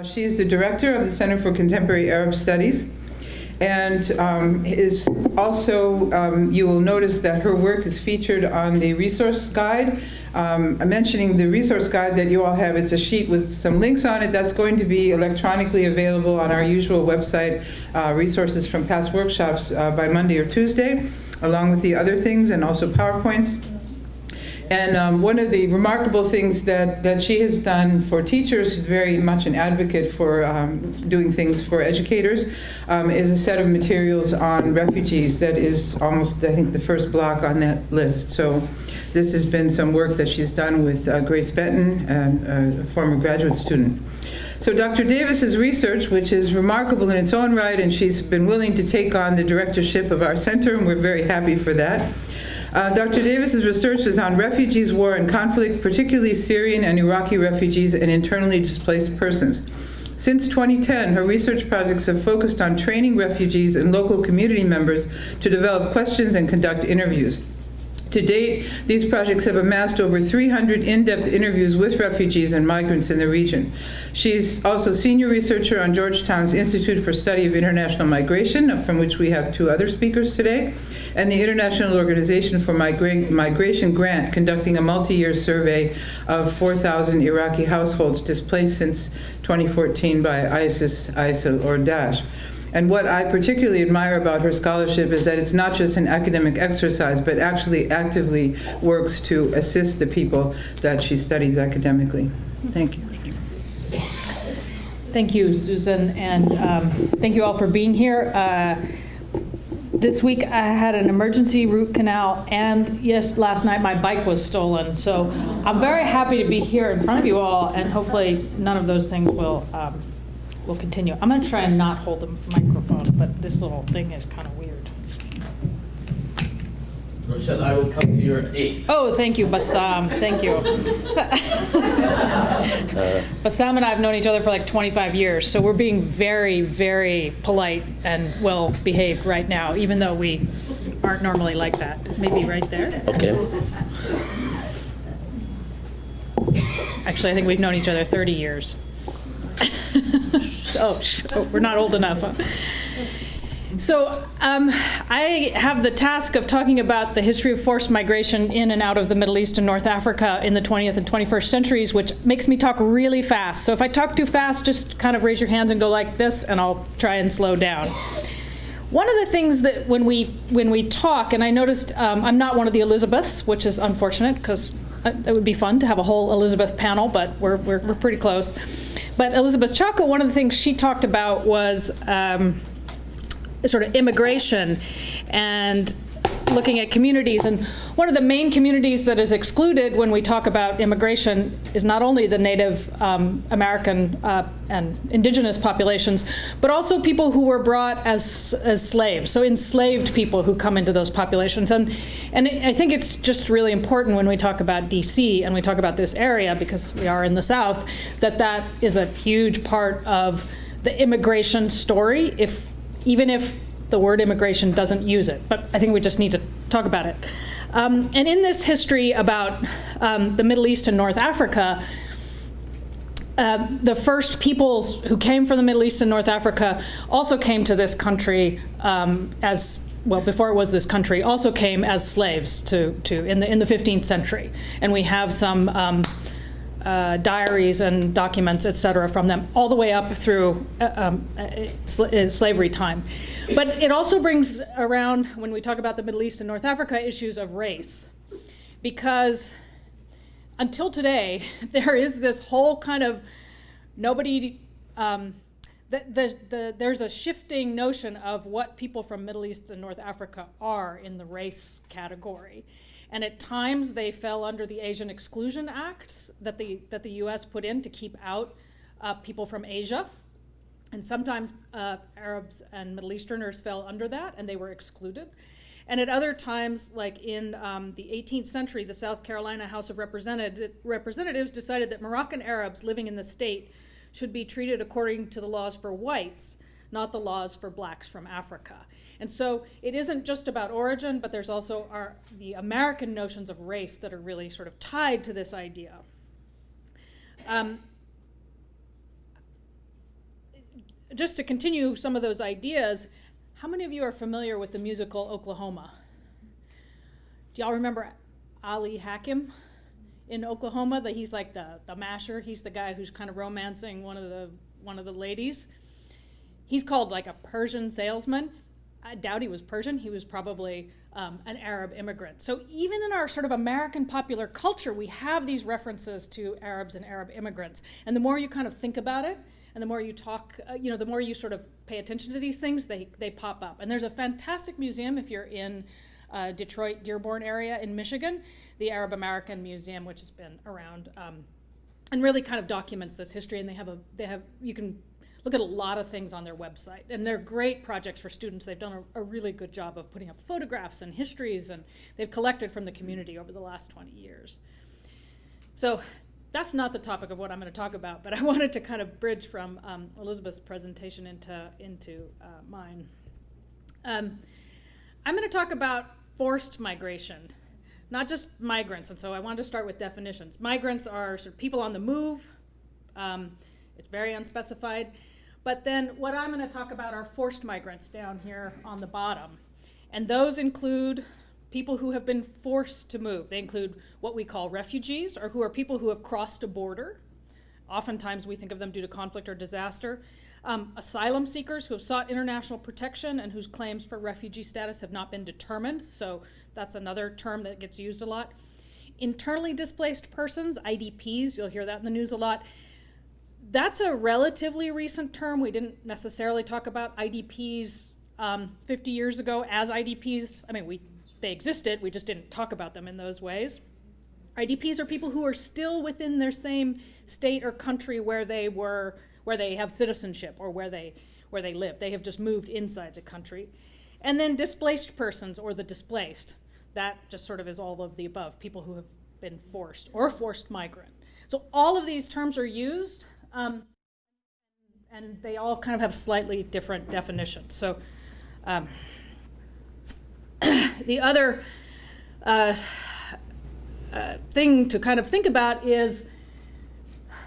She's the director of the Center for Contemporary Arab Studies, and is also, you will notice that her work is featured on the resource guide. I'm mentioning the resource guide that you all have. It's a sheet with some links on it that's going to be electronically available on our usual website, resources from past workshops, by Monday or Tuesday, along with the other things, and also PowerPoints. And one of the remarkable things that she has done for teachers, she's very much an advocate for doing things for educators, is a set of materials on refugees that is almost, I think, the first block on that list. So this has been some work that she's done with Grace Benton, a former graduate student. So Dr. Davis's research, which is remarkable in its own right, and she's been willing to take on the directorship of our center, and we're very happy for that. Dr. Davis's research is on refugees, war, and conflict, particularly Syrian and Iraqi refugees and internally displaced persons. Since 2010, her research projects have focused on training refugees and local community members to develop questions and conduct interviews. To date, these projects have amassed over 300 in-depth interviews with refugees and migrants in the region. She's also senior researcher on Georgetown's Institute for Study of International Migration, from which we have two other speakers today, and the International Organization for Migration Grant, conducting a multi-year survey of 4,000 Iraqi households displaced since 2014 by ISIS, ISIL, or Daesh. And what I particularly admire about her scholarship is that it's not just an academic exercise, but actually actively works to assist the people that she studies academically. Thank you. Thank you, Susan, and thank you all for being here. This week I had an emergency root canal, and yes, last night my bike was stolen. So I'm very happy to be here in front of you all, and hopefully none of those things will continue. I'm going to try and not hold the microphone, but this little thing is kind of weird. Rochelle, I will come to your aid. Oh, thank you, Bassam. Thank you. Bassam and I have known each other for like 25 years, so we're being very, very polite and well behaved right now, even though we aren't normally like that. Maybe right there. Okay. Actually, I think we've known each other 30 years. Oh, we're not old enough. Huh? So I have the task of talking about the history of forced migration in and out of the Middle East and North Africa in the 20th and 21st centuries, which makes me talk really fast. So if I talk too fast, just kind of raise your hands and go like this, and I'll try and slow down. One of the things that when we talk, and I noticed I'm not one of the Elizabeths, which is unfortunate because it would be fun to have a whole Elizabeth panel, but we're pretty close. But Elizabeth Chaco, one of the things she talked about was sort of immigration and looking at communities. And one of the main communities that is excluded when we talk about immigration is not only the Native American and indigenous populations, but also people who were brought as slaves, so enslaved people who come into those populations. And I think it's just really important when we talk about DC and we talk about this area, because we are in the South, that is a huge part of the immigration story, even if the word immigration doesn't use it. But I think we just need to talk about it. And in this history about the Middle East and North Africa, the first peoples who came from the Middle East and North Africa also came to this country before it was this country, also came as slaves in the 15th century. And we have some diaries and documents, et cetera, from them all the way up through slavery time. But it also brings around, when we talk about the Middle East and North Africa, issues of race. Because until today, there is this whole kind of there's a shifting notion of what people from Middle East and North Africa are in the race category. And at times they fell under the Asian Exclusion Acts that the U.S. put in to keep out people from Asia. And sometimes Arabs and Middle Easterners fell under that and they were excluded. And at other times, like in the 18th century, the South Carolina House of Representatives decided that Moroccan Arabs living in the state should be treated according to the laws for whites, not the laws for blacks from Africa. And so it isn't just about origin, but there's also the American notions of race that are really sort of tied to this idea. just to continue some of those ideas, how many of you are familiar with the musical Oklahoma? Do y'all remember Ali Hakim in Oklahoma? That he's like the masher. He's the guy who's kind of romancing one of the ladies. He's called like a Persian salesman. I doubt he was Persian. He was probably an Arab immigrant. So even in our sort of American popular culture, we have these references to Arabs and Arab immigrants. And the more you kind of think about it, and the more you talk, the more you sort of pay attention to these things, they pop up. And there's a fantastic museum if you're in Detroit, Dearborn area in Michigan, the Arab American Museum, which has been around and really kind of documents this history. And you can look at a lot of things on their website. And they're great projects for students. They've done a really good job of putting up photographs and histories, and they've collected from the community over the last 20 years. So that's not the topic of what I'm going to talk about, but I wanted to kind of bridge from Elizabeth's presentation into mine. I'm going to talk about forced migration, not just migrants. And so I wanted to start with definitions. Migrants are sort of people on the move. It's very unspecified. But then what I'm going to talk about are forced migrants down here on the bottom. And those include people who have been forced to move. They include what we call refugees, or who are people who have crossed a border. Oftentimes we think of them due to conflict or disaster. Asylum seekers who have sought international protection and whose claims for refugee status have not been determined. So that's another term that gets used a lot. Internally displaced persons, IDPs, you'll hear that in the news a lot. That's a relatively recent term. We didn't necessarily talk about IDPs 50 years ago as IDPs. I mean, they existed, we just didn't talk about them in those ways. IDPs are people who are still within their same state or country where they have citizenship or where they live. They have just moved inside the country. And then displaced persons, or the displaced. That just sort of is all of the above, people who have been forced or forced migrant. So all of these terms are used, and they all kind of have slightly different definitions. So the other thing to kind of think about is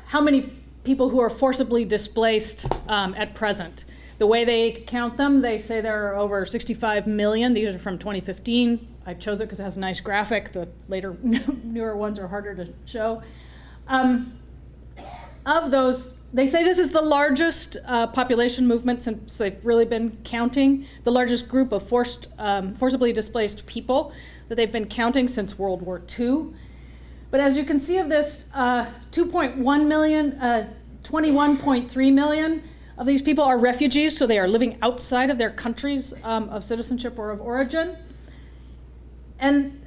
how many people who are forcibly displaced at present. The way they count them, they say there are over 65 million. These are from 2015. I chose it because it has a nice graphic. The later, newer ones are harder to show. Of those, they say this is the largest population movement since they've really been counting, the largest group of forcibly displaced people that they've been counting since World War II. But as you can see of this, 2.1 million, 21.3 million of these people are refugees, so they are living outside of their countries of citizenship or of origin. And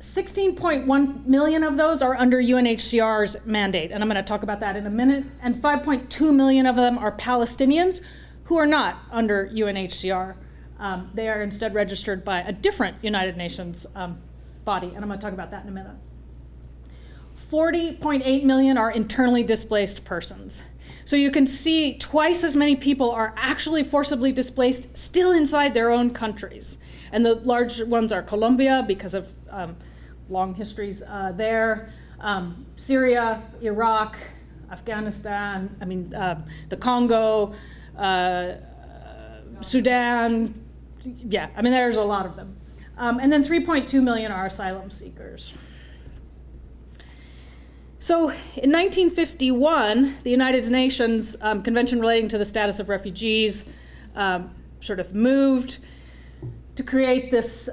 16.1 million of those are under UNHCR's mandate, and I'm going to talk about that in a minute. And 5.2 million of them are Palestinians who are not under UNHCR. They are instead registered by a different United Nations body, and I'm going to talk about that in a minute. 40.8 million are internally displaced persons. So you can see twice as many people are actually forcibly displaced still inside their own countries. And the large ones are Colombia, because of long histories there, Syria, Iraq, Afghanistan, the Congo, Sudan, yeah, there's a lot of them. And then 3.2 million are asylum seekers. So in 1951, the United Nations Convention relating to the status of refugees sort of moved to create this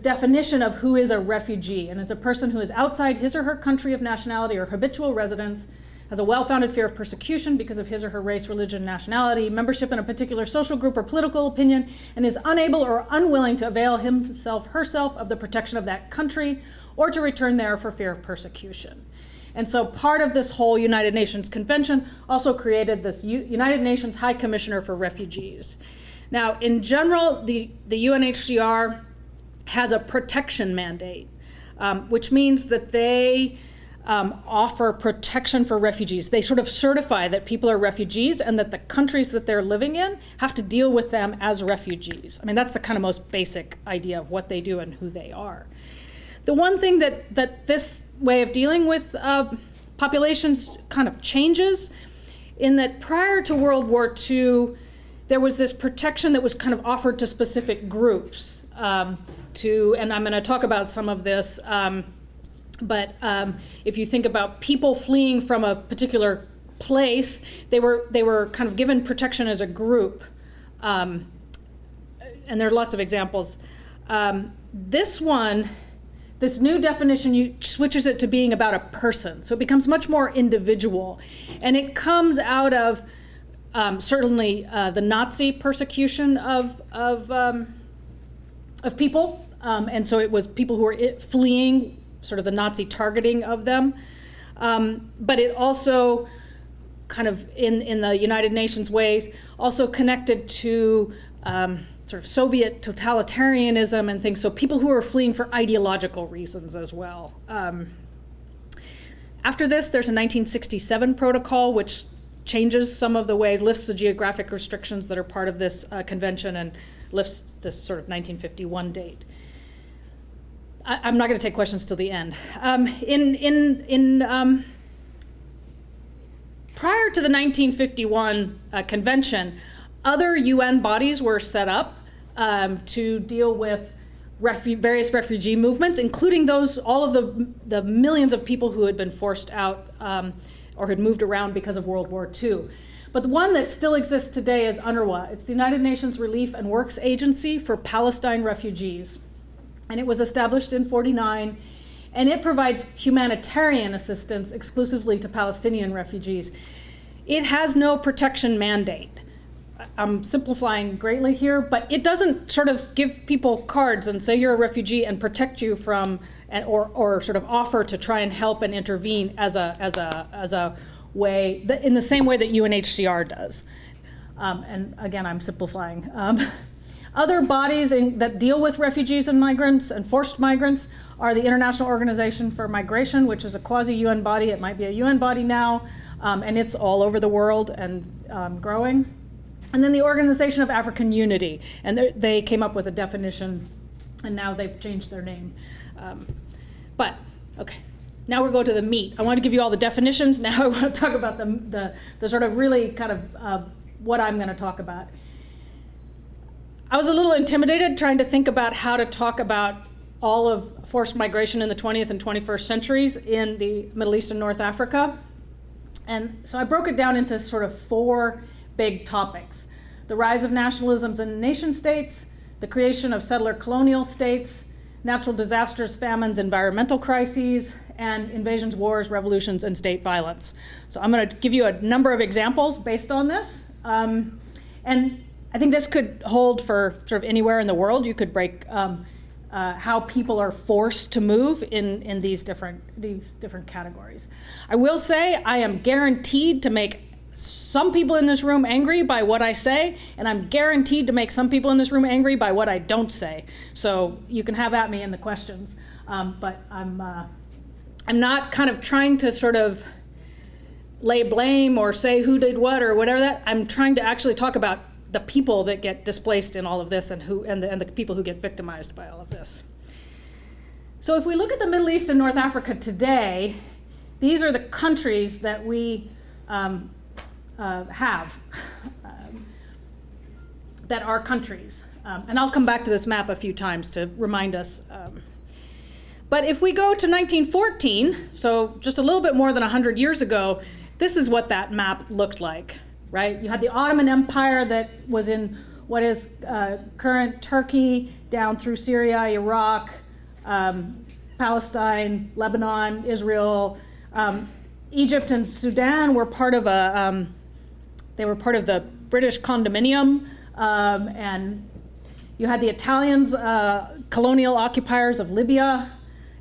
definition of who is a refugee. And it's a person who is outside his or her country of nationality or habitual residence, has a well-founded fear of persecution because of his or her race, religion, nationality, membership in a particular social group or political opinion, and is unable or unwilling to avail himself, herself of the protection of that country or to return there for fear of persecution. And so part of this whole United Nations Convention also created this United Nations High Commissioner for Refugees. Now, in general, the UNHCR has a protection mandate, which means that they offer protection for refugees. They sort of certify that people are refugees and that the countries that they're living in have to deal with them as refugees. That's the kind of most basic idea of what they do and who they are. The one thing that this way of dealing with populations kind of changes in that prior to World War II, there was this protection that was kind of offered to specific groups. And I'm going to talk about some of this, but if you think about people fleeing from a particular place, they were kind of given protection as a group. And there are lots of examples. This new definition switches it to being about a person. So it becomes much more individual. And it comes out of certainly the Nazi persecution of people. And so it was people who were fleeing, sort of the Nazi targeting of them. But it also kind of in the United Nations ways, also connected to sort of Soviet totalitarianism and things. So people who are fleeing for ideological reasons as well. After this, there's a 1967 protocol, which changes some of the ways, lifts the geographic restrictions that are part of this convention and lifts this sort of 1951 date. I'm not going to take questions till the end. Prior to the 1951 convention, other UN bodies were set up to deal with various refugee movements, including all of the millions of people who had been forced out or had moved around because of World War II. But the one that still exists today is UNRWA. It's the United Nations Relief and Works Agency for Palestine Refugees. And it was established in 1949, and it provides humanitarian assistance exclusively to Palestinian refugees. It has no protection mandate. I'm simplifying greatly here, but it doesn't sort of give people cards and say you're a refugee and protect you from, or sort of offer to try and help and intervene as a way, in the same way that UNHCR does. And again, I'm simplifying. Other bodies that deal with refugees and migrants and forced migrants are the International Organization for Migration, which is a quasi-UN body. It might be a UN body now, and it's all over the world and growing. And then the Organization of African Unity, and they came up with a definition, and now they've changed their name. But, okay, now we'll go to the meat. I want to give you all the definitions. Now I want to talk about the sort of really kind of what I'm going to talk about. I was a little intimidated trying to think about how to talk about all of forced migration in the 20th and 21st centuries in the Middle East and North Africa. And so I broke it down into sort of 4 big topics: the rise of nationalisms in nation states, the creation of settler colonial states, natural disasters, famines, environmental crises, and invasions, wars, revolutions, and state violence. So I'm going to give you a number of examples based on this. And I think this could hold for sort of anywhere in the world. You could break how people are forced to move in these different categories. I will say I am guaranteed to make some people in this room angry by what I say, and I'm guaranteed to make some people in this room angry by what I don't say. So you can have at me in the questions, but I'm not kind of trying to sort of lay blame or say who did what or whatever that. I'm trying to actually talk about the people that get displaced in all of this and the people who get victimized by all of this. So if we look at the Middle East and North Africa today, these are the countries that we have that are countries. And I'll come back to this map a few times to remind us. But if we go to 1914, so just a little bit more than 100 years ago, this is what that map looked like. Right? You had the Ottoman Empire that was in what is current Turkey, down through Syria, Iraq, Palestine, Lebanon, Israel. Egypt and Sudan were part of they were part of the British condominium, and you had the Italians, colonial occupiers of Libya,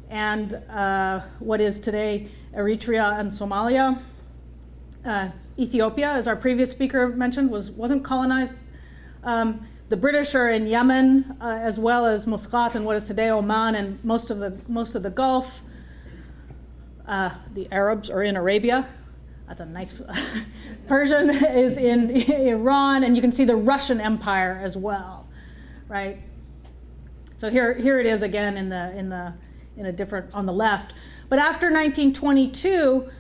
and what is today Eritrea and Somalia. Ethiopia, as our previous speaker mentioned, wasn't colonized. The British are in Yemen, as well as Muscat and what is today Oman and most of the Gulf. The Arabs are in Arabia. That's a nice. Persian is in Iran, and you can see the Russian Empire as well, right? So here it is again in a different on the left. But after 1922.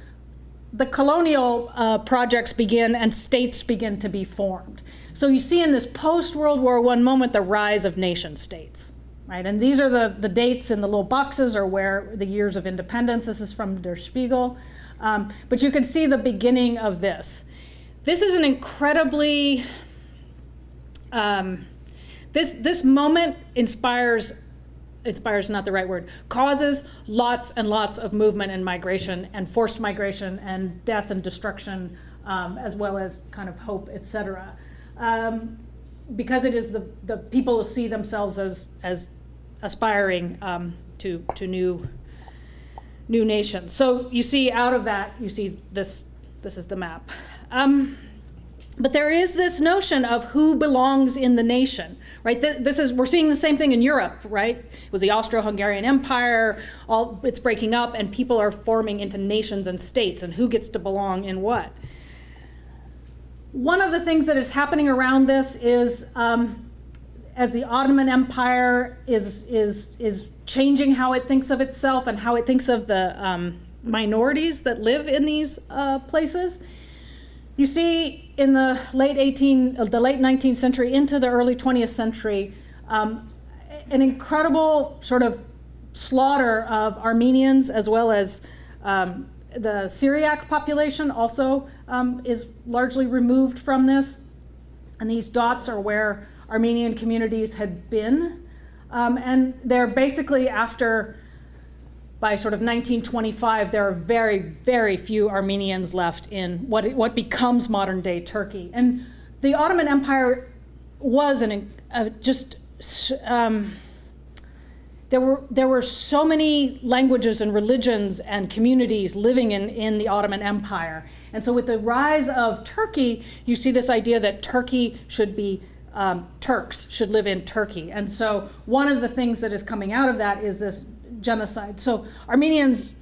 the colonial projects begin and states begin to be formed. So you see in this post-World War I moment the rise of nation states, right? And these are the dates in the little boxes are where the years of independence. This is from Der Spiegel. But you can see the beginning of this. This is an incredibly, this moment inspires not the right word, causes lots and lots of movement and migration and forced migration and death and destruction, as well as kind of hope, etc. Because it is the people who see themselves as aspiring to new nations. So you see out of that, you see this is the map. But there is this notion of who belongs in the nation, right? We're seeing the same thing in Europe, right? It was the Austro-Hungarian Empire, it's breaking up and people are forming into nations and states and who gets to belong in what. One of the things that is happening around this is as the Ottoman Empire is changing how it thinks of itself and how it thinks of the minorities that live in these places. You see in the late 19th century into the early 20th century, an incredible sort of slaughter of Armenians as well as the Syriac population also is largely removed from this. And these dots are where Armenian communities had been. And they're basically by sort of 1925, there are very, very few Armenians left in what becomes modern day Turkey. And the Ottoman Empire was there were so many languages and religions and communities living in the Ottoman Empire. And so with the rise of Turkey, you see this idea that Turkey should be, Turks should live in Turkey. And so one of the things that is coming out of that is this genocide. So Armenians,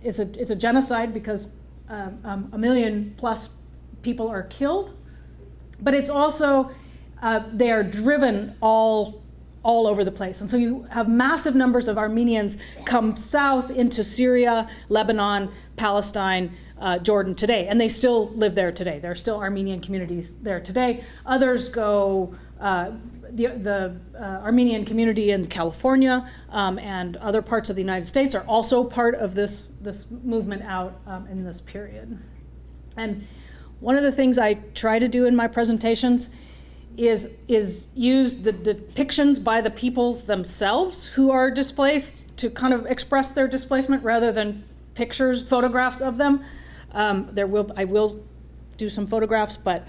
it's a genocide because 1 million plus people are killed, but it's also, they are driven all over the place. And so you have massive numbers of Armenians come south into Syria, Lebanon, Palestine, Jordan today, and they still live there today. There are still Armenian communities there today. Others go, the Armenian community in California and other parts of the United States are also part of this movement out in this period. And one of the things I try to do in my presentations is use the depictions by the peoples themselves who are displaced to kind of express their displacement rather than photographs of them. I will do some photographs, but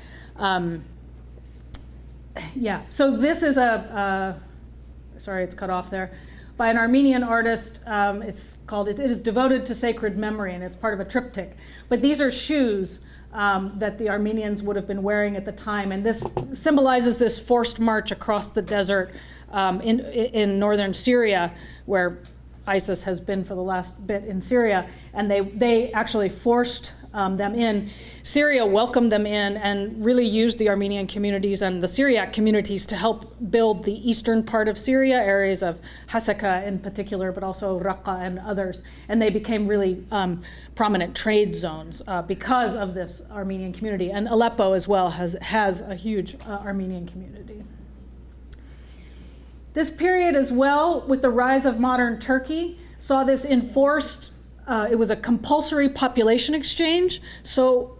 yeah. So this is sorry, it's cut off there, by an Armenian artist. It's called "It is Devoted to Sacred Memory," and it's part of a triptych. But these are shoes that the Armenians would have been wearing at the time, and this symbolizes this forced march across the desert in northern Syria, where ISIS has been for the last bit in Syria, and they actually forced them in. Syria welcomed them in and really used the Armenian communities and the Syriac communities to help build the eastern part of Syria, areas of Hasaka in particular, but also Raqqa and others. And they became really prominent trade zones because of this Armenian community. And Aleppo as well has a huge Armenian community. This period as well, with the rise of modern Turkey, saw this enforced, it was a compulsory population exchange. So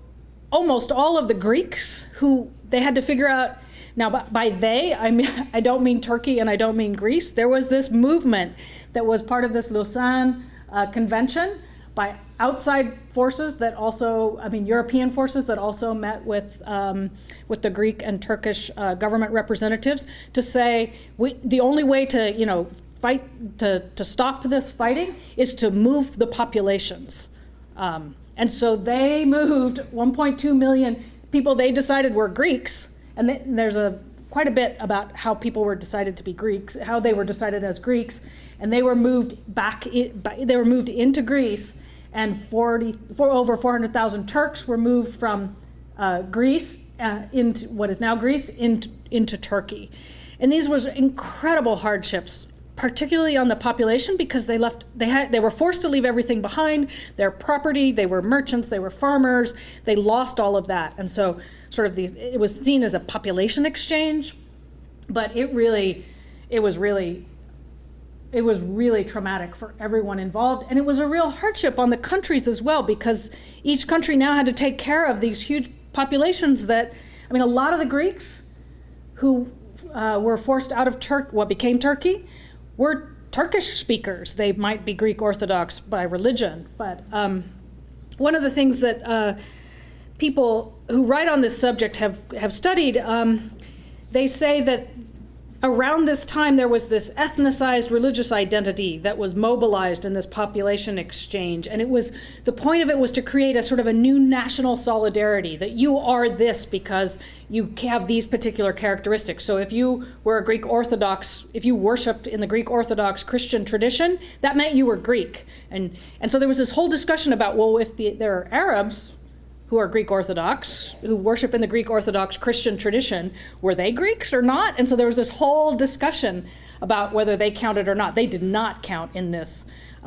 almost all of the Greeks who they had to figure out, now by they, I don't mean Turkey and I don't mean Greece. There was this movement that was part of this Lausanne Convention by outside forces that also, European forces that also met with the Greek and Turkish government representatives to say the only way to fight to stop this fighting is to move the populations, and so they moved 1.2 million people. They decided were Greeks, and there's quite a bit about how people were decided to be Greeks, how they were decided as Greeks, and they were moved they were moved into Greece. And over 400,000 Turks were moved from Greece into what is now Greece into Turkey. And these was incredible hardships, particularly on the population, because they were forced to leave everything behind, their property, they were merchants, they were farmers, they lost all of that. And so it was seen as a population exchange, but it was really traumatic for everyone involved. And it was a real hardship on the countries as well, because each country now had to take care of these huge populations a lot of the Greeks who were forced out of what became Turkey were Turkish speakers. They might be Greek Orthodox by religion, but one of the things that people who write on this subject have studied, they say that around this time there was this ethnicized religious identity that was mobilized in this population exchange, and the point of it was to create a sort of a new national solidarity, that you are this because you have these particular characteristics. So if you were a Greek Orthodox, if you worshipped in the Greek Orthodox Christian tradition, that meant you were Greek. And so there was this whole discussion about, well, if there are Arabs who are Greek Orthodox, who worship in the Greek Orthodox Christian tradition, were they Greeks or not? And so there was this whole discussion about whether they counted or not. They did not count in this.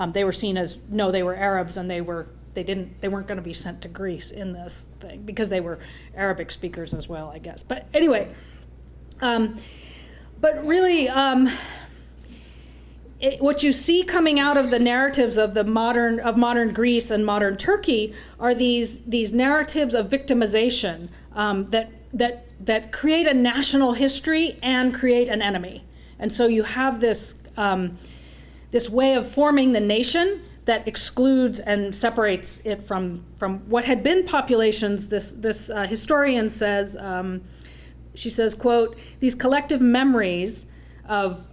They were seen as, no, they were Arabs, and they weren't going to be sent to Greece in this thing, because they were Arabic speakers as well, I guess. But anyway, but really, what you see coming out of the narratives of modern Greece and modern Turkey are these narratives of victimization that create a national history and create an enemy. And so you have this way of forming the nation that excludes and separates it from what had been populations. This historian says, she says, quote, "These collective memories of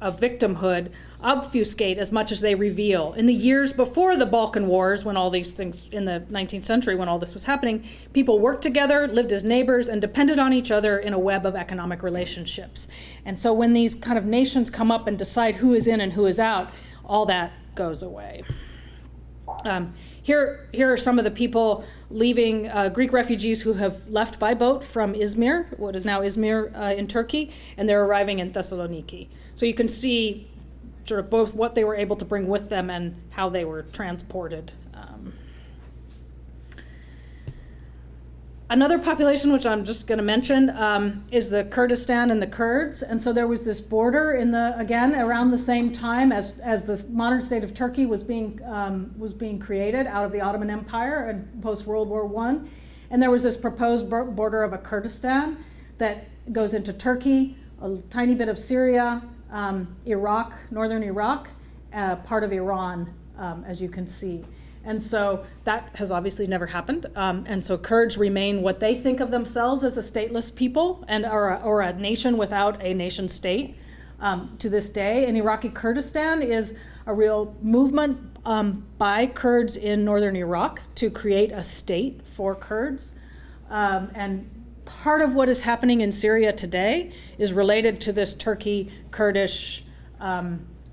victimhood obfuscate as much as they reveal. In the years before the Balkan Wars, when all these things, in the 19th century, when all this was happening, people worked together, lived as neighbors, and depended on each other in a web of economic relationships." And so when these kind of nations come up and decide who is in and who is out, all that goes away. Here are some of the people leaving, Greek refugees who have left by boat from Izmir, what is now Izmir in Turkey, and they're arriving in Thessaloniki. So you can see sort of both what they were able to bring with them and how they were transported. Another population, which I'm just going to mention, is the Kurdistan and the Kurds. And so there was this border again around the same time as the modern state of Turkey was being created out of the Ottoman Empire and post World War I. And there was this proposed border of a Kurdistan that goes into Turkey, a tiny bit of Syria, Iraq, northern Iraq, part of Iran, as you can see. And so that has obviously never happened. And so Kurds remain what they think of themselves as a stateless people and or a nation without a nation state to this day. And Iraqi Kurdistan is a real movement by Kurds in northern Iraq to create a state for Kurds. And part of what is happening in Syria today is related to this Turkey-Kurdish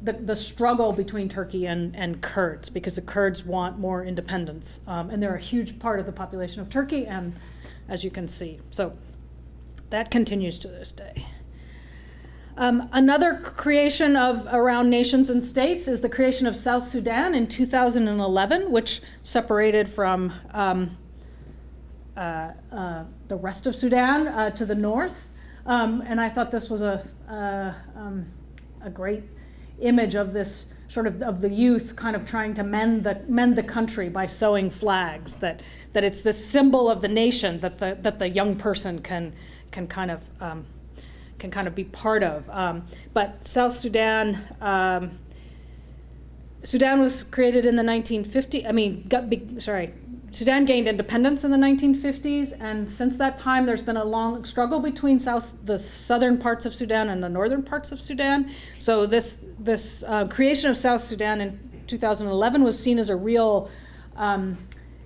the struggle between Turkey and Kurds, because the Kurds want more independence. And they're a huge part of the population of Turkey, and as you can see. So that continues to this day. Another creation of around nations and states is the creation of South Sudan in 2011, which separated from the rest of Sudan to the north. And I thought this was a great image of this sort of the youth kind of trying to mend the country by sewing flags, that it's the symbol of the nation that the young person can kind of be part of. But South Sudan, Sudan was created in the 1950s. Sudan gained independence in the 1950s, and since that time there's been a long struggle between the southern parts of Sudan and the northern parts of Sudan. So this creation of South Sudan in 2011 was seen as a real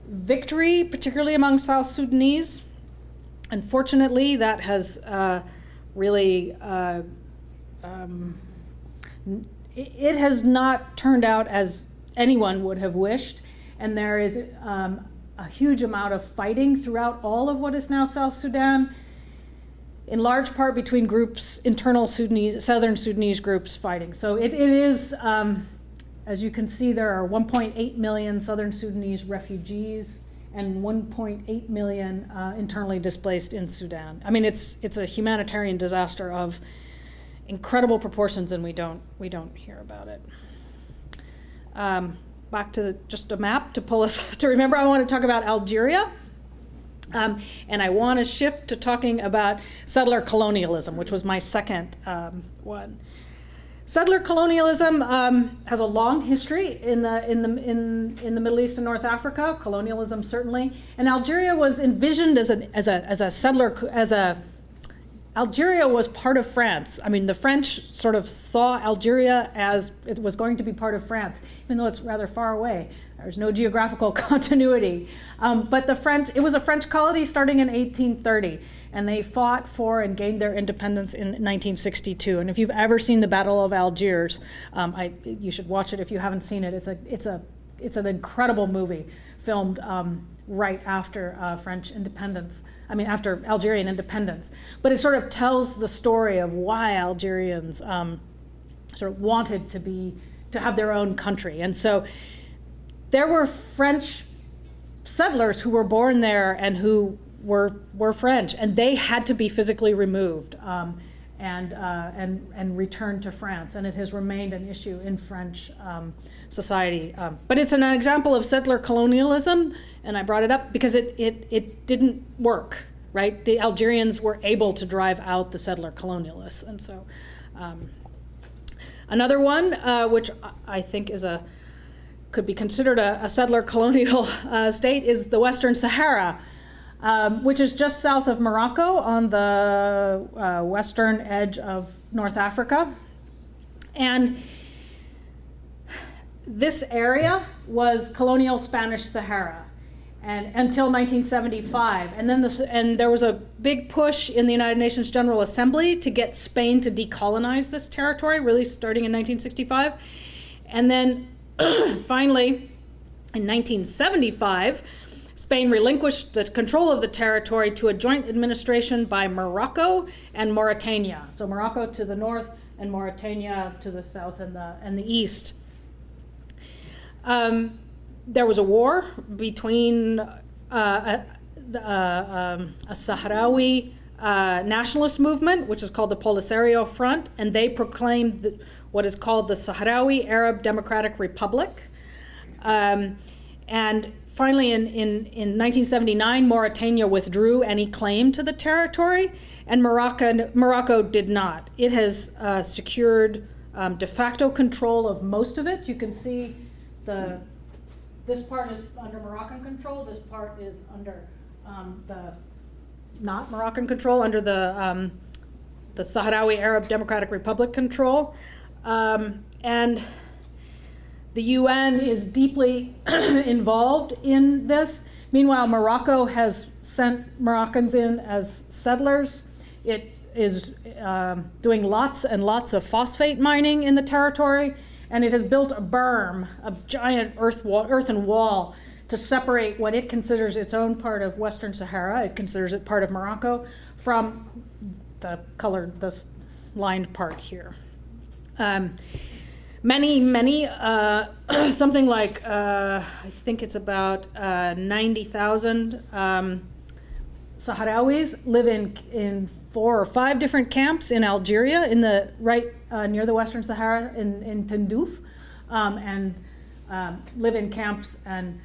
victory, particularly among South Sudanese. Unfortunately, that has really it has not turned out as anyone would have wished, and there is a huge amount of fighting throughout all of what is now South Sudan. in large part between groups, internal southern Sudanese groups fighting. So it is, as you can see, there are 1.8 million southern Sudanese refugees and 1.8 million internally displaced in Sudan. I mean, it's a humanitarian disaster of incredible proportions, and we don't hear about it. Back to just a map to pull us to remember. I want to talk about Algeria. And I want to shift to talking about settler colonialism, which was my second one. Settler colonialism has a long history in the Middle East and North Africa. Colonialism certainly, and Algeria was envisioned as a settler. Algeria was part of France. I mean, the French sort of saw Algeria as it was going to be part of France, even though it's rather far away. There's no geographical continuity. But it was a French colony starting in 1830, and they fought for and gained their independence in 1962. And if you've ever seen the Battle of Algiers, you should watch it if you haven't seen it. It's an incredible movie filmed right after French independence. I mean, after Algerian independence. But it sort of tells the story of why Algerians sort of wanted to have their own country. And so there were French settlers who were born there and who were French, and they had to be physically removed and returned to France. And it has remained an issue in French society. But it's an example of settler colonialism, and I brought it up because it didn't work, right? The Algerians were able to drive out the settler colonialists. And so another one, which I think could be considered a settler colonial state, is the Western Sahara, which is just south of Morocco on the western edge of North Africa. And this area was colonial Spanish Sahara and until 1975. And then there was a big push in the United Nations General Assembly to get Spain to decolonize this territory, really starting in 1965. And then finally, in 1975, Spain relinquished the control of the territory to a joint administration by Morocco and Mauritania. So Morocco to the north and Mauritania to the south and the east. There was a war between a Sahrawi nationalist movement, which is called the Polisario Front, and they proclaimed what is called the Sahrawi Arab Democratic Republic. And finally, in 1979, Mauritania withdrew any claim to the territory, and Morocco did not. It has secured de facto control of most of it. You can see this part is under Moroccan control. This part is under the not Moroccan control, under the Sahrawi Arab Democratic Republic control. And the UN is deeply involved in this. Meanwhile, Morocco has sent Moroccans in as settlers. It is doing lots and lots of phosphate mining in the territory, and it has built a berm, a giant earthen wall, to separate what it considers its own part of Western Sahara, it considers it part of Morocco, from the lined part here. Many, something like, I think it's about 90,000 Sahrawis live in 4 or 5 different camps in Algeria, near the Western Sahara in Tindouf, and live in camps and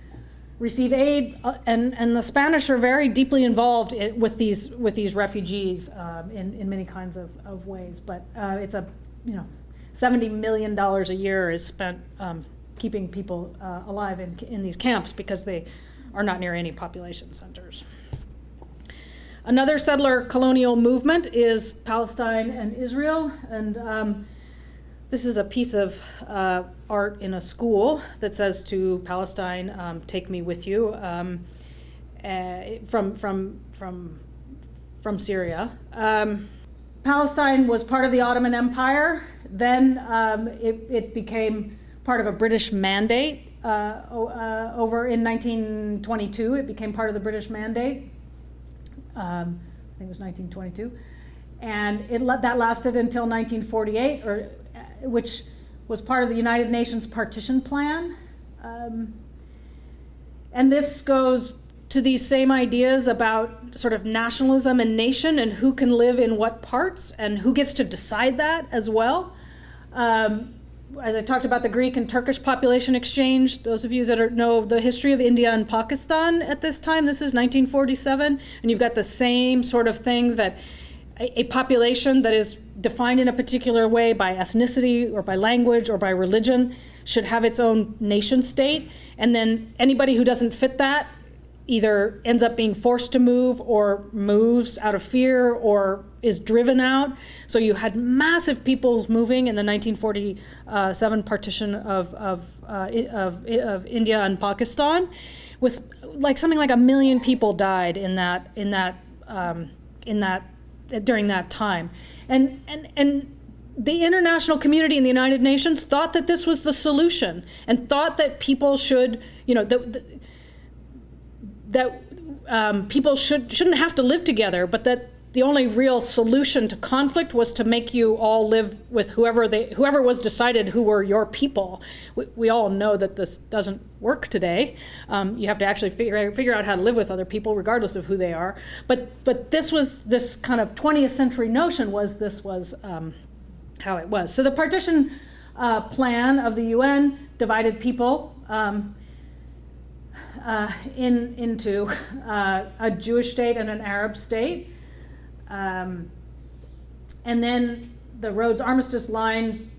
receive aid. And the Spanish are very deeply involved with these refugees in many kinds of ways. But it's $70 million a year is spent keeping people alive in these camps because they are not near any population centers. Another settler colonial movement is Palestine and Israel, and this is a piece of art in a school that says to Palestine, "Take me with you," from Syria. Palestine was part of the Ottoman Empire. Then it became part of a British mandate over in 1922. It became part of the British mandate. I think it was 1922. And that lasted until 1948, which was part of the United Nations Partition Plan. And this goes to these same ideas about sort of nationalism and nation and who can live in what parts and who gets to decide that as well. As I talked about the Greek and Turkish population exchange, those of you that know the history of India and Pakistan at this time, this is 1947, and you've got the same sort of thing that a population that is defined in a particular way by ethnicity or by language or by religion should have its own nation state, and then anybody who doesn't fit that either ends up being forced to move or moves out of fear or is driven out. So you had massive peoples moving in the 1947 partition of India and Pakistan, with like something like 1 million people died during that time, and the international community and the United Nations thought that this was the solution and thought that people should, people shouldn't have to live together, but that the only real solution to conflict was to make you all live with whoever was decided who were your people. We all know that this doesn't work today. You have to actually figure out how to live with other people regardless of who they are. But this kind of 20th century notion was how it was. So the partition plan of the UN divided people into a Jewish state and an Arab state. And then the Rhodes Armistice line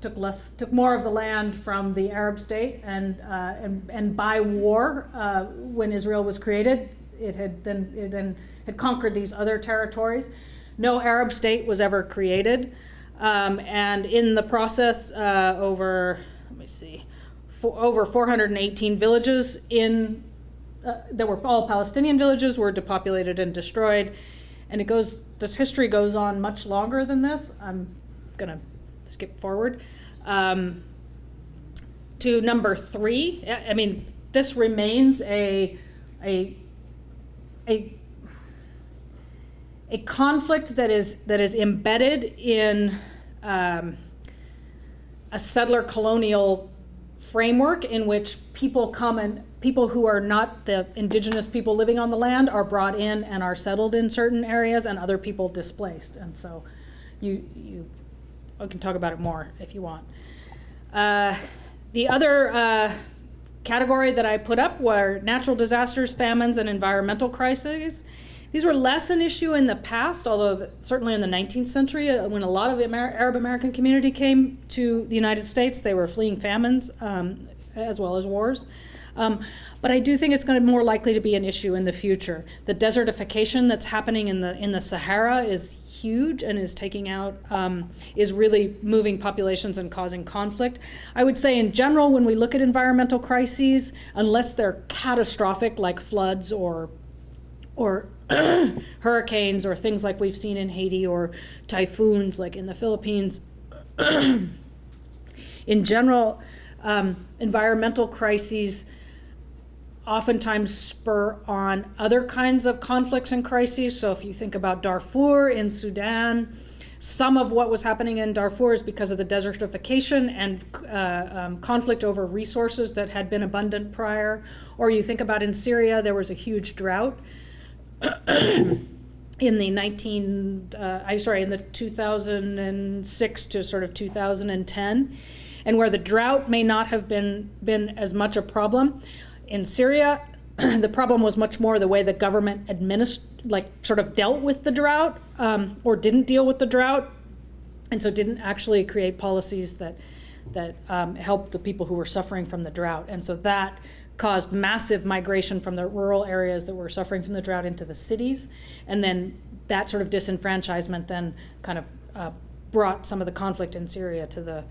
took more of the land from the Arab state, and by war, when Israel was created, it then had conquered these other territories. No Arab state was ever created, and in the process, over 418 villages that were all Palestinian villages were depopulated and destroyed. And this history goes on much longer than this. I'm gonna skip forward to number 3. I mean, this remains a conflict that is embedded in a settler colonial framework in which people who are not the indigenous people living on the land are brought in and are settled in certain areas, and other people displaced. And so I can talk about it more if you want. The other category that I put up were natural disasters, famines, and environmental crises. These were less an issue in the past, although certainly in the 19th century, when a lot of the Arab American community came to the United States, they were fleeing famines as well as wars. But I do think it's going to be more likely to be an issue in the future. The desertification that's happening in the Sahara is huge and is is really moving populations and causing conflict. I would say in general, when we look at environmental crises, unless they're catastrophic like floods or hurricanes or things like we've seen in Haiti or typhoons like in the Philippines, in general, environmental crises oftentimes spur on other kinds of conflicts and crises. So if you think about Darfur in Sudan, some of what was happening in Darfur is because of the desertification and conflict over resources that had been abundant prior. Or you think about in Syria, there was a huge drought in the 2006 to sort of 2010, and where the drought may not have been as much a problem. In Syria, the problem was much more the way the government dealt with the drought, or didn't deal with the drought, and so didn't actually create policies that helped the people who were suffering from the drought. And so that caused massive migration from the rural areas that were suffering from the drought into the cities. And then that sort of disenfranchisement then kind of brought some of the conflict in Syria to the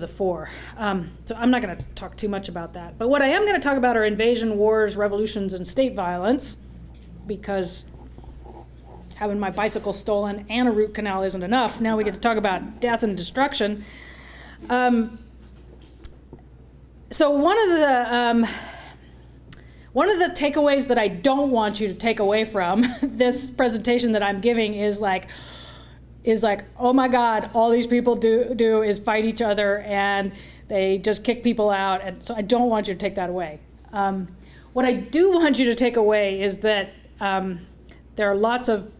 fore. So I'm not going to talk too much about that. But what I am going to talk about are invasion, wars, revolutions, and state violence, because having my bicycle stolen and a root canal isn't enough. Now we get to talk about death and destruction. So one one of the takeaways that I don't want you to take away from this presentation that I'm giving is like, oh my God, all these people do is fight each other and they just kick people out. And so I don't want you to take that away. What I do want you to take away is that there are lots of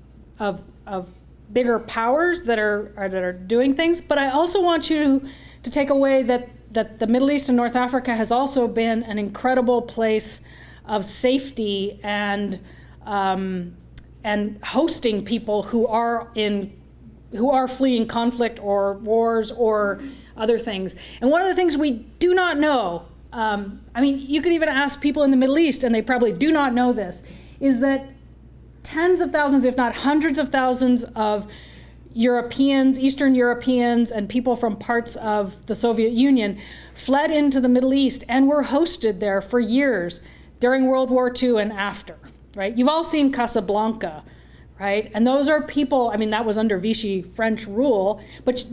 bigger powers that are doing things, but I also want you to take away that the Middle East and North Africa has also been an incredible place of safety and hosting people who are fleeing conflict or wars or other things. And one of the things we do not know, you could even ask people in the Middle East, and they probably do not know this, is that tens of thousands, if not hundreds of thousands of Europeans, Eastern Europeans, and people from parts of the Soviet Union fled into the Middle East and were hosted there for years during World War II and after, right? You've all seen Casablanca, right? And those are people, that was under Vichy French rule, but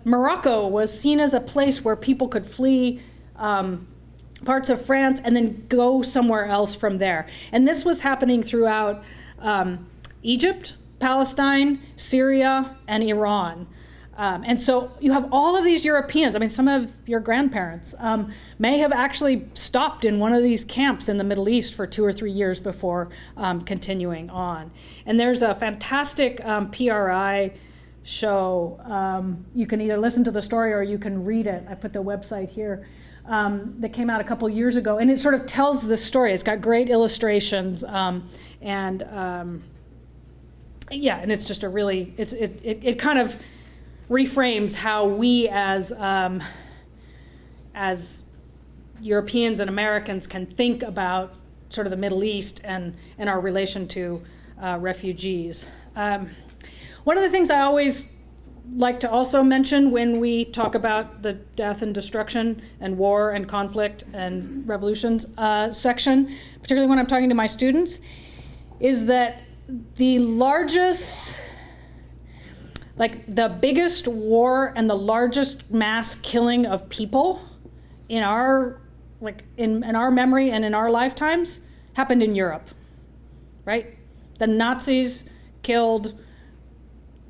Morocco was seen as a place where people could flee parts of France and then go somewhere else from there. And this was happening throughout Egypt, Palestine, Syria, and Iran. And so you have all of these Europeans. Some of your grandparents may have actually stopped in one of these camps in the Middle East for 2 or 3 years before continuing on. And there's a fantastic PRI show. You can either listen to the story or you can read it. I put the website here. That came out a couple years ago, and it sort of tells this story. It's got great illustrations, and it's just it kind of reframes how we as Europeans and Americans can think about sort of the Middle East and our relation to refugees. One of the things I always like to also mention when we talk about the death and destruction and war and conflict and revolutions section, particularly when I'm talking to my students, is that the biggest war and the largest mass killing of people in our memory and in our lifetimes happened in Europe, right? The Nazis killed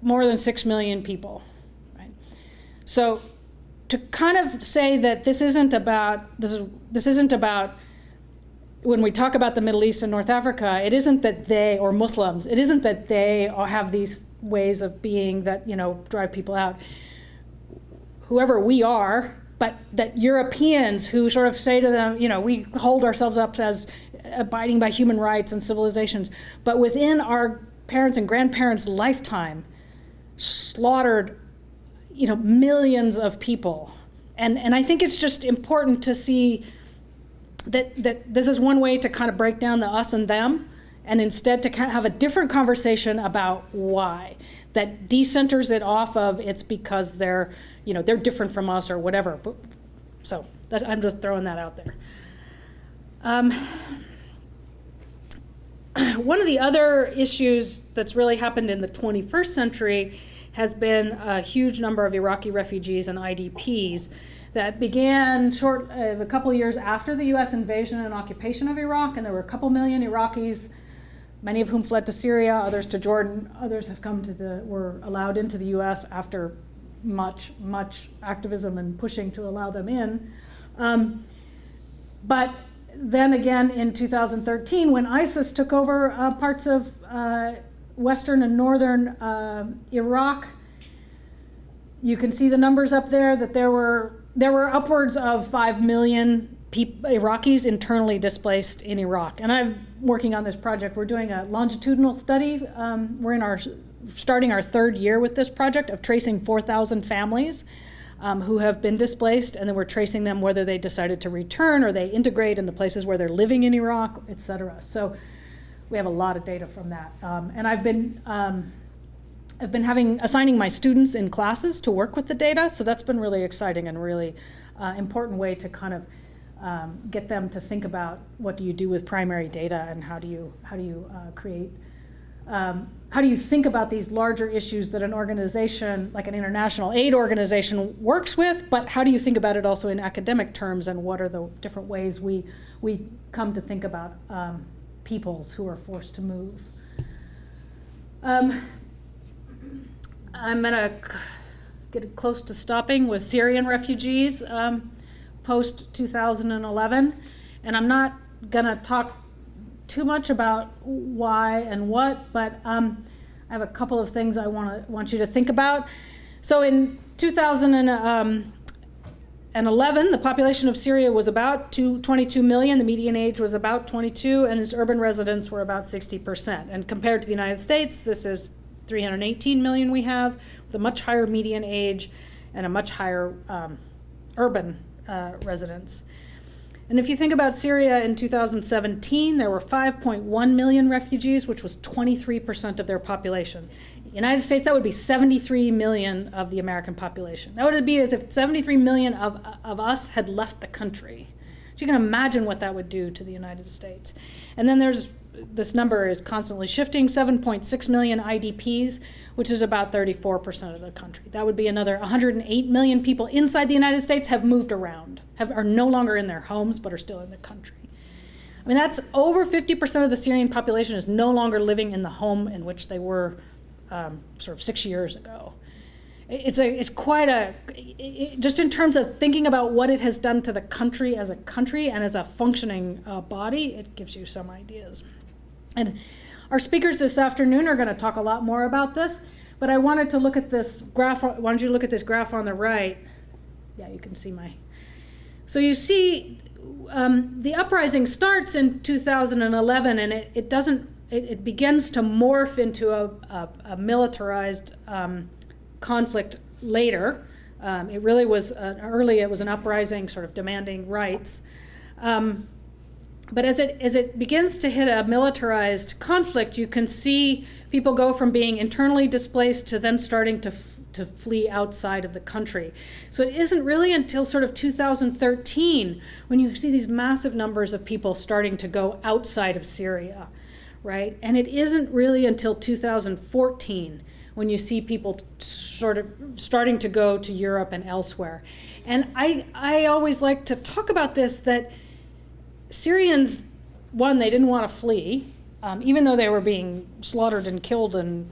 more than 6 million people, right? So to kind of say that this isn't about when we talk about the Middle East and North Africa, it isn't that they, or Muslims, it isn't that they have these ways of being that, drive people out, whoever we are, but that Europeans who sort of say to them, we hold ourselves up as abiding by human rights and civilizations, but within our parents' and grandparents' lifetime, slaughtered, millions of people. And I think it's just important to see that this is one way to kind of break down the us and them, and instead to kind of have a different conversation about why. That decenters it off of it's because they're different from us or whatever. So I'm just throwing that out there. One of the other issues that's really happened in the 21st century has been a huge number of Iraqi refugees and IDPs that began a couple of years after the U.S. invasion and occupation of Iraq, and there were a couple million Iraqis, many of whom fled to Syria, others to Jordan, others have were allowed into the U.S. after much activism and pushing to allow them in. But then again in 2013, when ISIS took over parts of western and northern Iraq, you can see the numbers up there that there were upwards of 5 million Iraqis internally displaced in Iraq. And I'm working on this project. We're doing a longitudinal study. We're starting our 3rd year with this project of tracing 4,000 families who have been displaced, and then we're tracing them whether they decided to return or they integrate in the places where they're living in Iraq, et cetera. So we have a lot of data from that. And I've been assigning my students in classes to work with the data, so that's been really exciting and really important way to kind of get them to think about what do you do with primary data and how do you create how do you think about these larger issues that an organization, like an international aid organization, works with, but how do you think about it also in academic terms, and what are the different ways we come to think about peoples who are forced to move? I'm gonna get close to stopping with Syrian refugees post-2011, and I'm not gonna talk too much about why and what, but I have a couple of things I want you to think about. So in 2011, the population of Syria was about 22 million. The median age was about 22, and its urban residents were about 60%. And compared to the United States, this is 318 million we have, with a much higher median age and a much higher urban residents. And if you think about Syria in 2017, there were 5.1 million refugees, which was 23% of their population. In the United States, that would be 73 million of the American population. That would be as if 73 million of us had left the country. So you can imagine what that would do to the United States. And then this number is constantly shifting, 7.6 million IDPs, which is about 34% of the country. That would be another 108 million people inside the United States have moved around, are no longer in their homes, but are still in the country. I mean, that's over 50% of the Syrian population is no longer living in the home in which they were sort of 6 years ago. It's quite just in terms of thinking about what it has done to the country as a country and as a functioning body, it gives you some ideas. And our speakers this afternoon are going to talk a lot more about this, but I wanted to look at this graph. Why don't you look at this graph on the right? Yeah, you can see so you see the uprising starts in 2011, and it begins to morph into a militarized conflict later. It really was it was an uprising sort of demanding rights. But as it begins to hit a militarized conflict, you can see people go from being internally displaced to then starting to flee outside of the country. So it isn't really until sort of 2013 when you see these massive numbers of people starting to go outside of Syria, right? And it isn't really until 2014 when you see people sort of starting to go to Europe and elsewhere. And I always like to talk about this, that Syrians, one, they didn't want to flee, even though they were being slaughtered and killed in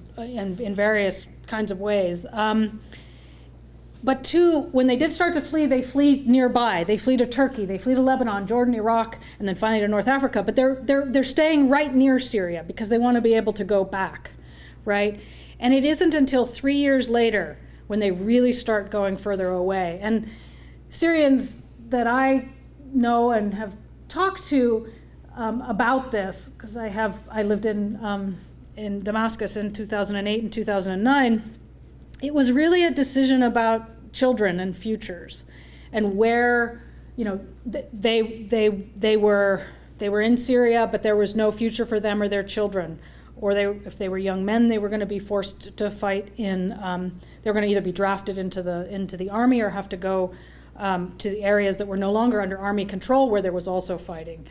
various kinds of ways. But two, when they did start to flee, they flee nearby. They flee to Turkey, they flee to Lebanon, Jordan, Iraq, and then finally to North Africa. But they're staying right near Syria because they want to be able to go back, right? And it isn't until 3 years later when they really start going further away. And Syrians that I know and have talked to about this, because I lived in Damascus in 2008 and 2009, it was really a decision about children and futures, and where, they were in Syria, but there was no future for them or their children. Or if they were young men, they were going to be forced to fight they were going to either be drafted into the army or have to go to the areas that were no longer under army control, where there was also fighting.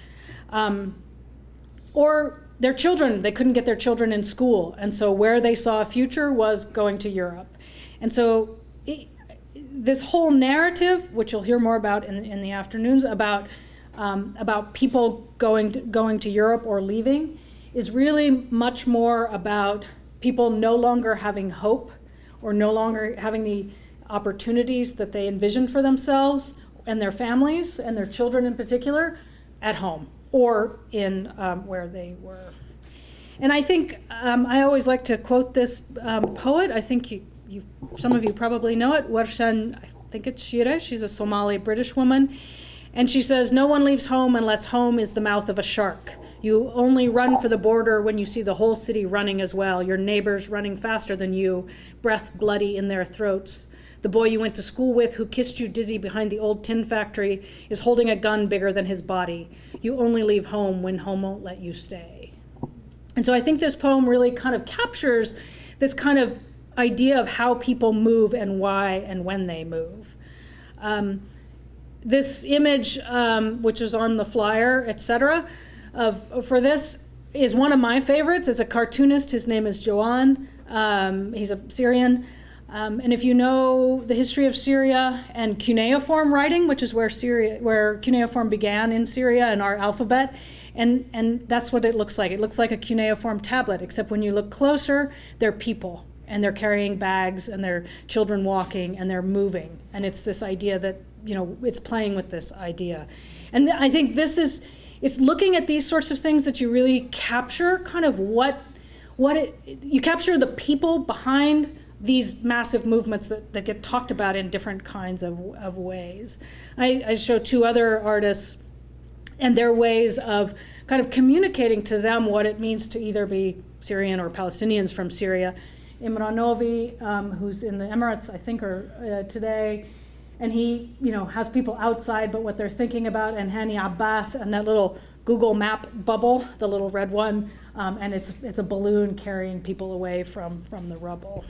Or their children, they couldn't get their children in school, and so where they saw a future was going to Europe. And so this whole narrative, which you'll hear more about in the afternoons, about people going to Europe or leaving, is really much more about people no longer having hope or no longer having the opportunities that they envisioned for themselves and their families and their children in particular at home or in where they were. And I think I always like to quote this poet. I think some of you probably know it, Rochelle, I think it's Shire. She's a Somali British woman. And she says, "No one leaves home unless home is the mouth of a shark. You only run for the border when you see the whole city running as well, your neighbors running faster than you, breath bloody in their throats. The boy you went to school with who kissed you dizzy behind the old tin factory is holding a gun bigger than his body. You only leave home when home won't let you stay." And so I think this poem really kind of captures this kind of idea of how people move and why and when they move. This image, which is on the flyer, etc., for this, is one of my favorites. It's a cartoonist. His name is Joan. He's a Syrian. And if you know the history of Syria and cuneiform writing, which is where cuneiform began in Syria and our alphabet, and that's what it looks like. It looks like a cuneiform tablet, except when you look closer, they're people, and they're carrying bags, and they're children walking, and they're moving. And it's this idea that, it's playing with this idea. And I think it's looking at these sorts of things that you really capture kind of you capture the people behind these massive movements that get talked about in different kinds of ways. I show two other artists and their ways of kind of communicating to them what it means to either be Syrian or Palestinians from Syria. Imran Novi, who's in the Emirates, I think, today, and he, has people outside, but what they're thinking about, and Hani Abbas, and that little Google Map bubble, the little red one, and it's a balloon carrying people away from the rubble.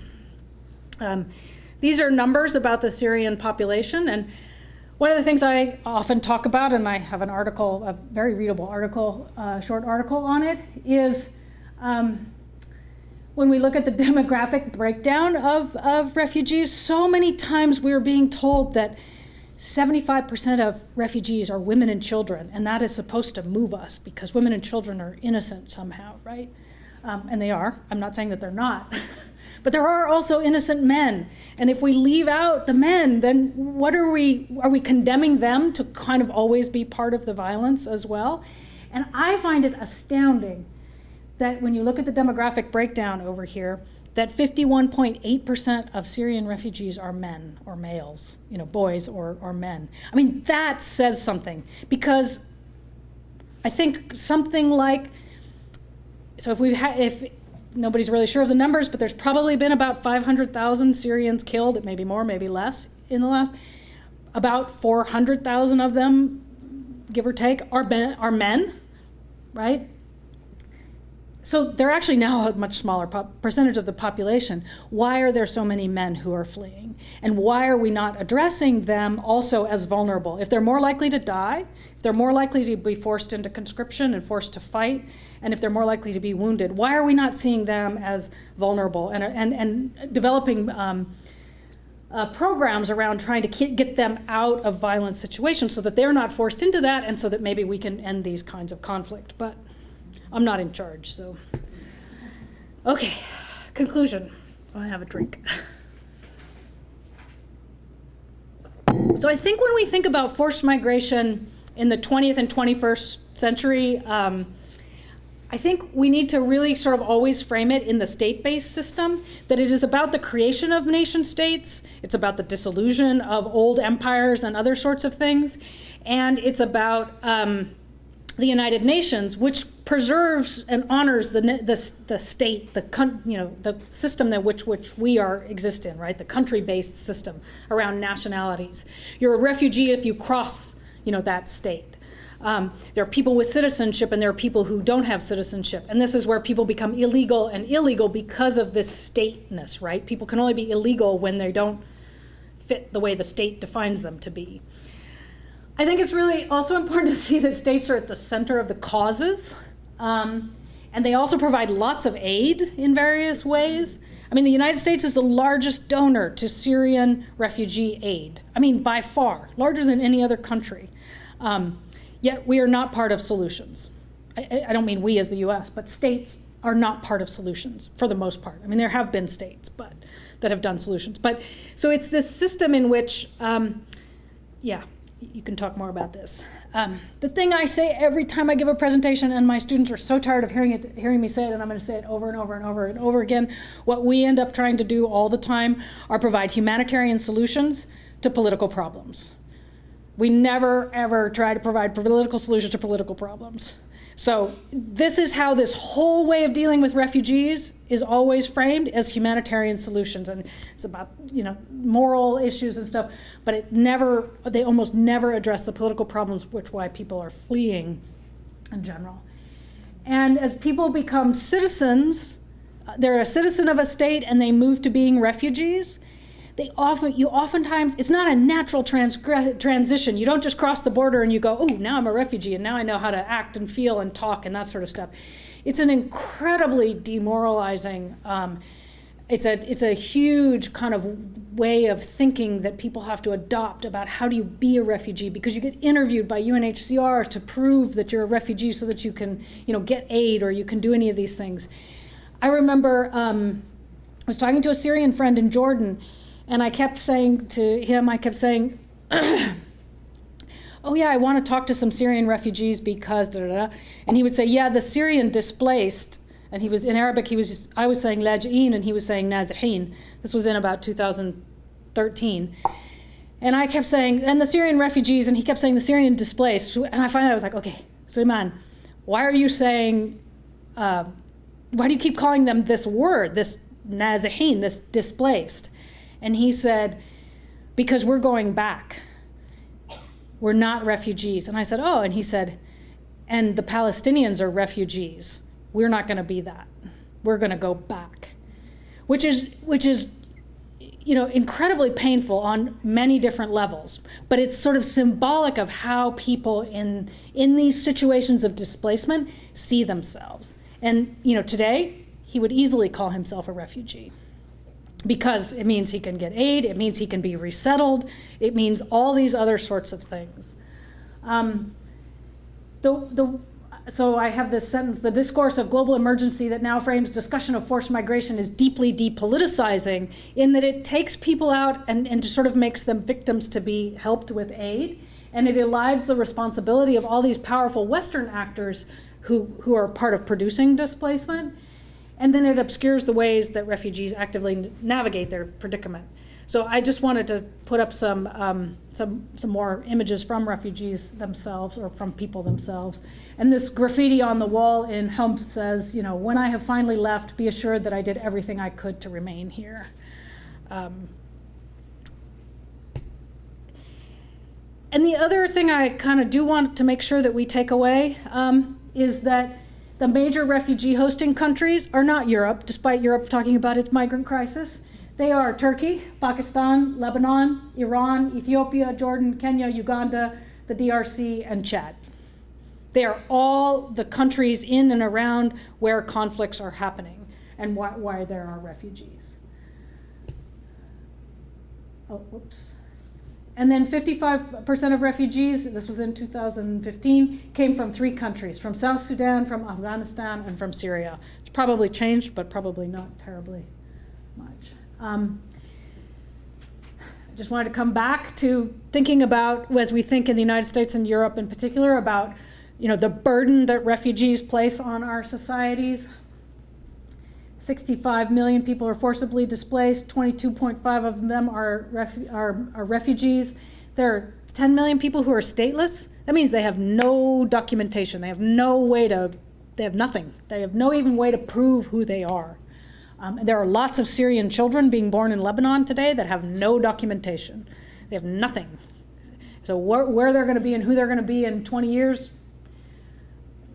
These are numbers about the Syrian population, and one of the things I often talk about, and I have an article, a very readable article, short article on it, is when we look at the demographic breakdown of refugees, so many times we're being told that 75% of refugees are women and children, and that is supposed to move us because women and children are innocent somehow, right? And they are. I'm not saying that they're not. But there are also innocent men. And if we leave out the men, then what are we condemning them to kind of always be part of the violence as well? And I find it astounding that when you look at the demographic breakdown over here, that 51.8% of Syrian refugees are men or males, boys or men. I mean, that says something, because I think something like, so if nobody's really sure of the numbers, but there's probably been about 500,000 Syrians killed, it may be more, maybe less, in the last, about 400,000 of them, give or take, are men, right? So they're actually now a much smaller percentage of the population. Why are there so many men who are fleeing? And why are we not addressing them also as vulnerable? If they're more likely to die, if they're more likely to be forced into conscription and forced to fight, and if they're more likely to be wounded, why are we not seeing them as vulnerable and developing programs around trying to get them out of violent situations so that they're not forced into that, and so that maybe we can end these kinds of conflict? But I'm not in charge, so. Okay, conclusion. I have a drink. So I think when we think about forced migration in the 20th and 21st century, I think we need to really sort of always frame it in the state-based system, that it is about the creation of nation states, it's about the dissolution of old empires and other sorts of things, and it's about the United Nations, which preserves and honors the state, the system that which we exist in, right? The country-based system around nationalities. You're a refugee if you cross, that state. There are people with citizenship and there are people who don't have citizenship. And this is where people become illegal because of this stateness, right? People can only be illegal when they don't fit the way the state defines them to be. I think it's really also important to see that states are at the center of the causes. And they also provide lots of aid in various ways. I mean, the United States is the largest donor to Syrian refugee aid. I mean, by far, larger than any other country. Yet we are not part of solutions. I don't mean we as the US, but states are not part of solutions for the most part. I mean, there have been states that have done solutions. But so it's this system in which, you can talk more about this. The thing I say every time I give a presentation, and my students are so tired of hearing me say it, and I'm going to say it over and over and over and over again, what we end up trying to do all the time are provide humanitarian solutions to political problems. We never, ever try to provide political solutions to political problems. So this is how this whole way of dealing with refugees is always framed, as humanitarian solutions. And it's about, moral issues and stuff, but they almost never address the political problems, why people are fleeing in general. And as people become citizens, they're a citizen of a state and they move to being refugees, oftentimes, it's not a natural transition. You don't just cross the border and you go, oh, now I'm a refugee and now I know how to act and feel and talk and that sort of stuff. it's an incredibly demoralizing, it's a huge kind of way of thinking that people have to adopt about how do you be a refugee, because you get interviewed by UNHCR to prove that you're a refugee so that you can, get aid or you can do any of these things. I remember I was talking to a Syrian friend in Jordan, and I kept saying to him, oh yeah, I want to talk to some Syrian refugees because da, da, da. And he would say, yeah, the Syrian displaced, and he was in Arabic, I was saying laji'in and he was saying nazihin. This was in about 2013. And I kept saying, and the Syrian refugees, and he kept saying the Syrian displaced. And I finally was like, okay, Suleiman, why are you saying, why do you keep calling them this word, this nazihin, this displaced? And he said, because we're going back. We're not refugees. And I said, oh, and he said, and the Palestinians are refugees. We're not going to be that. We're going to go back, which is incredibly painful on many different levels. But it's sort of symbolic of how people in these situations of displacement see themselves. And today he would easily call himself a refugee, because it means he can get aid, it means he can be resettled, it means all these other sorts of things. So I have this sentence: the discourse of global emergency that now frames discussion of forced migration is deeply depoliticizing, in that it takes people out and sort of makes them victims to be helped with aid, and it elides the responsibility of all these powerful Western actors who are part of producing displacement. And then it obscures the ways that refugees actively navigate their predicament. So I just wanted to put up some more images from refugees themselves, or from people themselves. And this graffiti on the wall in Hump says, when I have finally left, be assured that I did everything I could to remain here. And the other thing I kind of do want to make sure that we take away is that the major refugee hosting countries are not Europe, despite Europe talking about its migrant crisis. They are Turkey, Pakistan, Lebanon, Iran, Ethiopia, Jordan, Kenya, Uganda, the DRC, and Chad. They are all the countries in and around where conflicts are happening and why there are refugees. Oh, whoops. And then 55% of refugees, this was in 2015, came from 3 countries: from South Sudan, from Afghanistan, and from Syria. It's probably changed, but probably not terribly much. I just wanted to come back to thinking about, as we think in the United States and Europe in particular, about the burden that refugees place on our societies. 65 million people are forcibly displaced. 22.5 of them are refugees. There are 10 million people who are stateless. That means they have no documentation. They have no way to, they have nothing. They have no even way to prove who they are. There are lots of Syrian children being born in Lebanon today that have no documentation. They have nothing. So where they're going to be and who they're going to be in 20 years,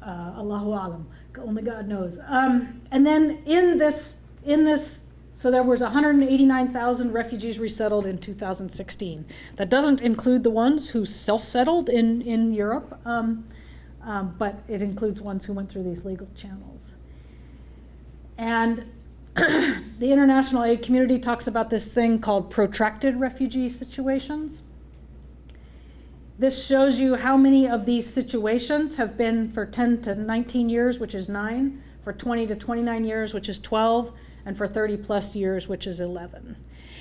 Allahu Alam. Only God knows. And then in this, so there was 189,000 refugees resettled in 2016. That doesn't include the ones who self-settled in Europe, but it includes ones who went through these legal channels. And the international aid community talks about this thing called protracted refugee situations. This shows you how many of these situations have been for 10 to 19 years, which is 9, for 20 to 29 years, which is 12, and for 30 plus years, which is 11.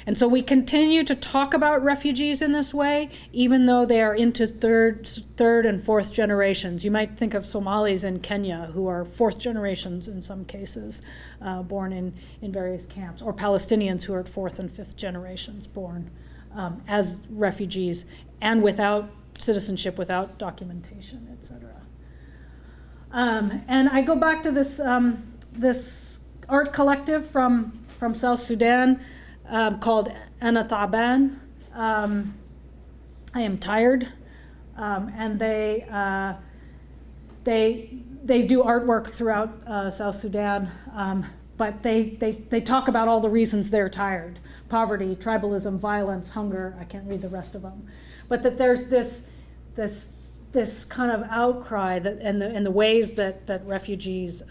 And so we continue to talk about refugees in this way, even though they are into third and fourth generations. You might think of Somalis in Kenya, who are fourth generations in some cases, born in various camps, or Palestinians who are fourth and fifth generations born as refugees and without citizenship, without documentation, etc. And I go back to this this art collective from South Sudan called Ana Ta'ban. I am tired, and they do artwork throughout South Sudan, but they talk about all the reasons they're tired: poverty, tribalism, violence, hunger. I can't read the rest of them. But that there's this this kind of outcry that, and the ways that refugees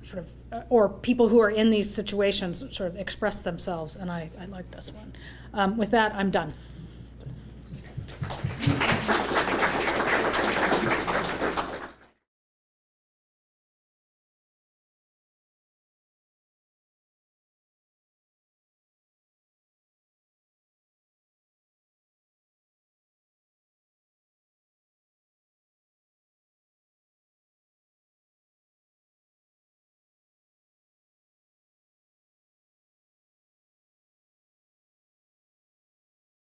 sort of, or people who are in these situations sort of express themselves, and I like this one. With that, I'm done.